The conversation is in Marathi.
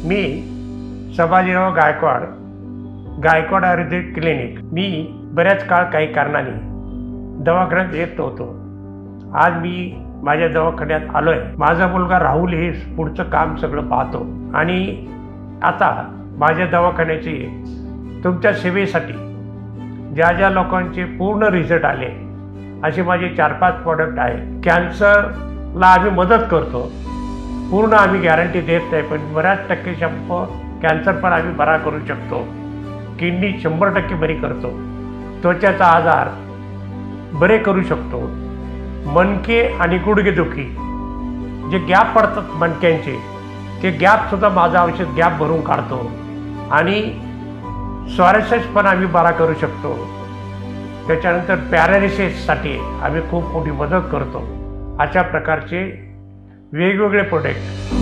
मी संभाजीराव गायकवाड आयुर्वेदिक क्लिनिक. मी बऱ्याच काळ काही कारणाने दवाखान्यात येत नव्हतो. आज मी माझ्या दवाखान्यात आलो आहे. माझा मुलगा राहुल हे पुढचं काम सगळं पाहतो आणि आता माझ्या दवाखान्याची तुमच्या सेवेसाठी ज्या ज्या लोकांचे पूर्ण रिझल्ट आले असे माझे 4-5 प्रॉडक्ट आहेत. कॅन्सरला आम्ही मदत करतो, पूर्ण आम्ही गॅरंटी देत नाही, पण बऱ्याच टक्के कॅन्सर पण आम्ही बरा करू शकतो. किडनी 100% बरी करतो. त्वचेचा आजार बरे करू शकतो. मणके आणि गुडघेदुखी जे गॅप पडतात मणक्यांचे, ते गॅपसुद्धा माझं औषध गॅप भरून काढतो. आणि स्वारस्यस पण आम्ही बरा करू शकतो. त्याच्यानंतर पॅरालिसिससाठी आम्ही खूप मोठी मदत करतो. अशा प्रकारचे वेगवेगळे प्रोडक्ट